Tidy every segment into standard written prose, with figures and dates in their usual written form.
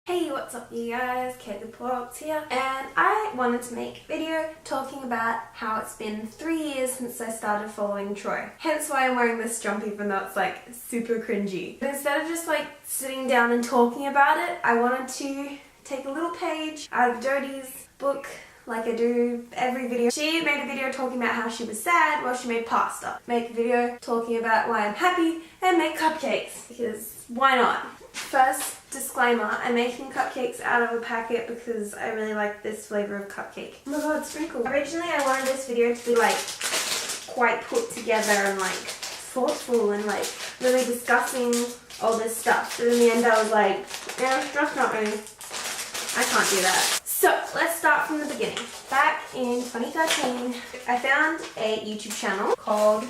Hey, what's up you guys? Kateypops here, and I wanted to make a video talking about how it's been 3 years since I started following Troye. Hence why I'm wearing this jump even though it's like super cringy. But instead of just like sitting down and talking about it, I wanted to take a little page out of Jodie's book like I do every video. She made a video talking about how she was sad while she made pasta. Make a video talking about why I'm happy and make cupcakes, because why not? First disclaimer, I'm making cupcakes out of a packet because I really like this flavor of cupcake. Oh my god, sprinkle. Originally I wanted this video to be like quite put together and like thoughtful and like really discussing all this stuff. But in the end I was like, yeah, that's not me. I can't do that. So let's start from the beginning. Back in 2013, I found a YouTube channel called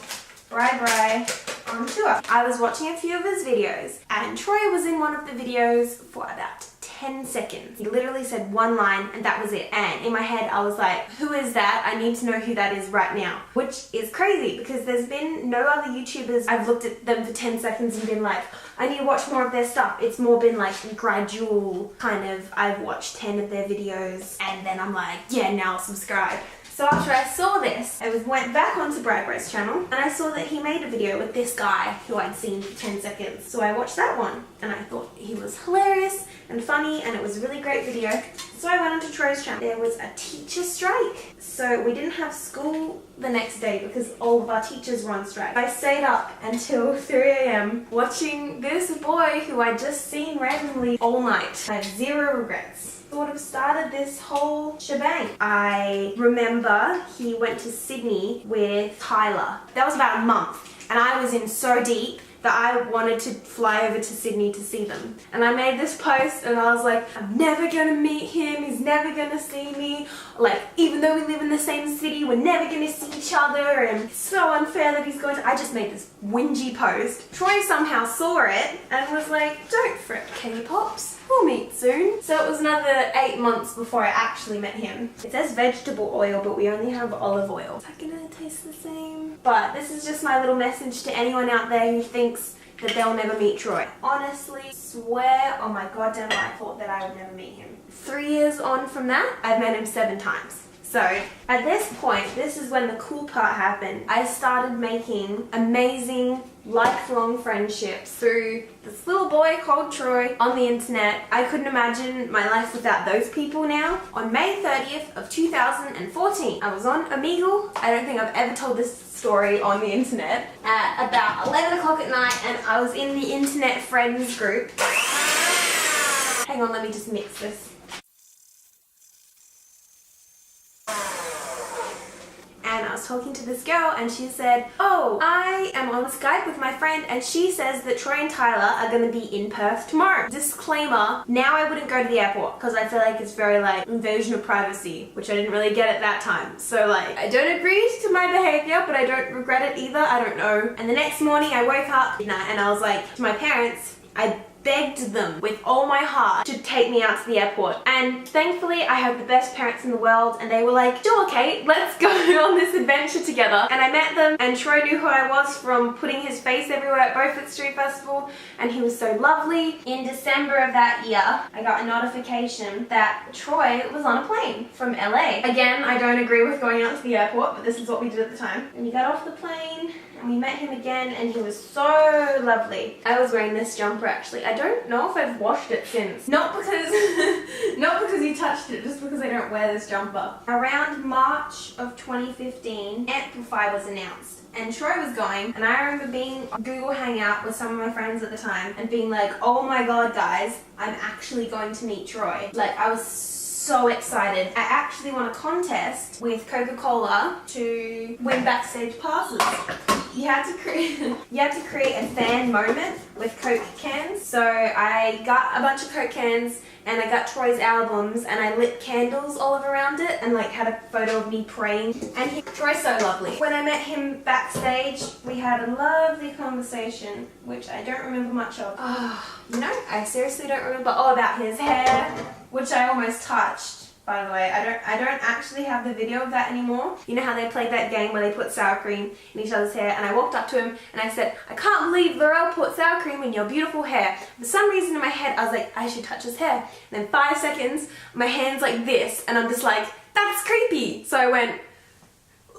Bri on Tour. I was watching a few of his videos and Troye was in one of the videos for about 10 seconds. He literally said one line and that was it. And in my head I was like, who is that? I need to know who that is right now. Which is crazy because there's been no other YouTubers I've looked at them for 10 seconds and been like, I need to watch more of their stuff. It's more been like gradual kind of, I've watched 10 of their videos and then I'm like, yeah, now I'll subscribe. So after I saw this, I went back onto Bri's channel and I saw that he made a video with this guy who I'd seen for 10 seconds. So I watched that one and I thought he was hilarious and funny and it was a really great video. So I went onto Troye's channel. There was a teacher strike. So we didn't have school the next day because all of our teachers were on strike. I stayed up until 3 AM watching this boy who I'd just seen randomly all night. I have zero regrets. Sort of started this whole shebang. I remember he went to Sydney with Tyler. That was about a month and I was in so deep that I wanted to fly over to Sydney to see them. And I made this post and I was like, I'm never gonna meet him, he's never gonna see me. Like, even though we live in the same city, we're never gonna see each other and it's so unfair that he's going to... I just made this whingy post. Troye somehow saw it and was like, don't fret, Kateypops. We'll meet soon. So it was another 8 months before I actually met him. It says vegetable oil, but we only have olive oil. Is that gonna taste the same? But this is just my little message to anyone out there who thinks that they'll never meet Troye. Honestly, swear on my goddamn life, I thought that I would never meet him. 3 years on from that, I've met him 7 times. So at this point, this is when the cool part happened. I started making amazing lifelong friendships through this little boy called Troye on the internet. I couldn't imagine my life without those people now. On May 30th of 2014, I was on Omegle. I don't think I've ever told this story on the internet. At about 11 o'clock at night and I was in the internet friends group. Hang on, let me just mix this. And I was talking to this girl and she said, oh, I am on Skype with my friend and she says that Troye and Tyler are going to be in Perth tomorrow. Disclaimer, now I wouldn't go to the airport because I feel like it's very like invasion of privacy, which I didn't really get at that time. So like, I don't agree to my behavior, but I don't regret it either. I don't know. And the next morning I woke up and I was like to my parents, I begged them with all my heart to take me out to the airport. And thankfully I have the best parents in the world and they were like, sure Kate, let's go on this adventure together. And I met them and Troye knew who I was from putting his face everywhere at Beaufort Street Festival and he was so lovely. In December of that year, I got a notification that Troye was on a plane from LA. Again, I don't agree with going out to the airport, but this is what we did at the time. And we got off the plane and we met him again and he was so lovely. I was wearing this jumper actually. I don't know if I've washed it since. Not because he touched it, just because I don't wear this jumper. Around March of 2015, Amplify was announced and Troye was going and I remember being on Google Hangout with some of my friends at the time and being like, oh my god guys, I'm actually going to meet Troye. Like I was so excited. I actually won a contest with Coca-Cola to win backstage passes. You had to create a fan moment with Coke cans. So I got a bunch of Coke cans and I got Troye's albums and I lit candles all around it and like had a photo of me praying. And Troye's so lovely. When I met him backstage, we had a lovely conversation, which I don't remember much of. Oh, you know, I seriously don't remember all about his hair, which I almost touched. by the way. I don't actually have the video of that anymore. You know how they played that game where they put sour cream in each other's hair, and I walked up to him and I said, I can't believe Laurel put sour cream in your beautiful hair. For some reason in my head I was like, I should touch his hair. And then 5 seconds, my hand's like this, and I'm just like, that's creepy. So I went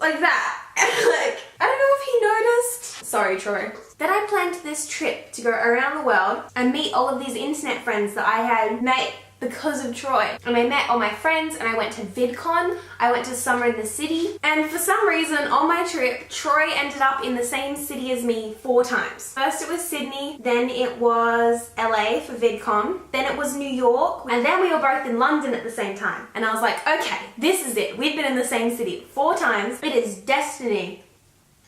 like that. And like, I don't know if he noticed. Sorry, Troy. Then I planned this trip to go around the world and meet all of these internet friends that I had met because of Troy. And I met all my friends, and I went to VidCon, I went to Summer in the City, and for some reason on my trip, Troy ended up in the same city as me 4 times. First it was Sydney, then it was LA for VidCon, then it was New York, and then we were both in London at the same time. And I was like, okay, this is it. We've been in the same city 4 times. It is destiny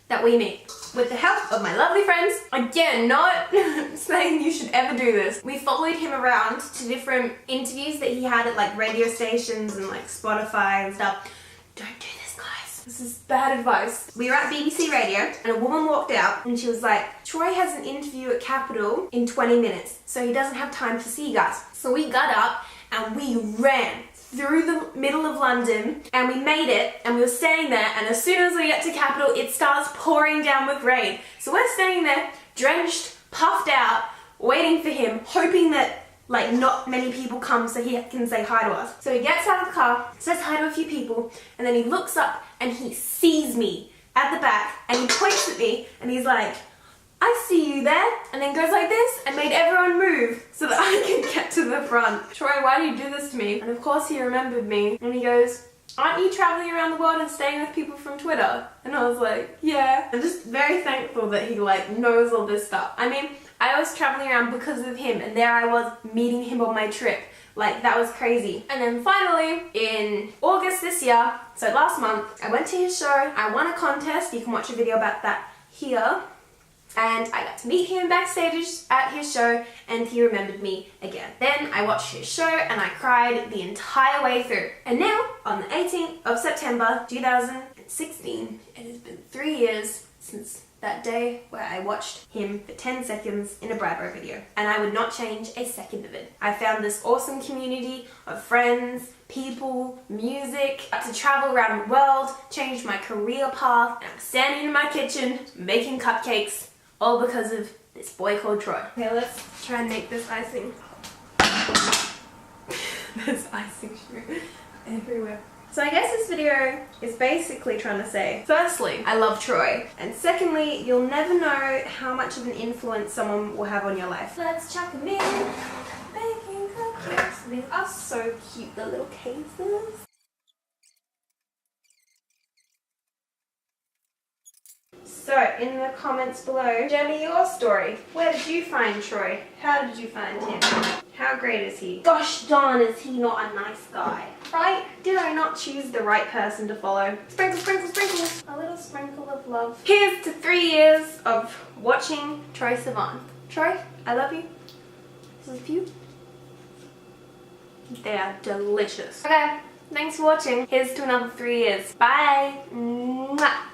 that we meet. With the help of my lovely friends, again, not saying you should ever do this. We followed him around to different interviews that he had at like radio stations and like Spotify and stuff. Don't do this, guys. This is bad advice. We were at BBC Radio and a woman walked out and she was like, Troy has an interview at Capital in 20 minutes, so he doesn't have time to see you guys. So we got up and we ran through the middle of London, and we made it, and we were standing there, and as soon as we get to Capital, it starts pouring down with rain. So we're standing there, drenched, puffed out, waiting for him, hoping that like not many people come so he can say hi to us. So he gets out of the car, says hi to a few people, and then he looks up and he sees me at the back, and he points at me, and he's like, I see you there, and then goes like this and made everyone move so that I could get to the front. Troy, why do you do this to me? And of course he remembered me, and he goes, aren't you traveling around the world and staying with people from Twitter? And I was like, yeah. I'm just very thankful that he like knows all this stuff. I mean, I was traveling around because of him, and there I was meeting him on my trip. Like, that was crazy. And then finally, in August this year, so last month, I went to his show, I won a contest, you can watch a video about that here. And I got to meet him backstage at his show, and he remembered me again. Then I watched his show and I cried the entire way through. And now, on the 18th of September 2016, it has been 3 years since that day where I watched him for 10 seconds in a Bravo video. And I would not change a second of it. I found this awesome community of friends, people, music, got to travel around the world, changed my career path, and I'm standing in my kitchen making cupcakes. All because of this boy called Troy. Okay, let's try and make this icing. There's icing everywhere. So I guess this video is basically trying to say, firstly, I love Troy. And secondly, you'll never know how much of an influence someone will have on your life. Let's chuck them in. Baking cupcakes. These are so cute, the little cases. So, in the comments below, share me your story. Where did you find Troy? How did you find him? How great is he? Gosh darn, is he not a nice guy? Right? Did I not choose the right person to follow? Sprinkle, sprinkle, sprinkles. A little sprinkle of love. Here's to 3 years of watching Troye Sivan. Troy, I love you. This is for you. They are delicious. Okay, thanks for watching. Here's to another 3 years. Bye. Mwah.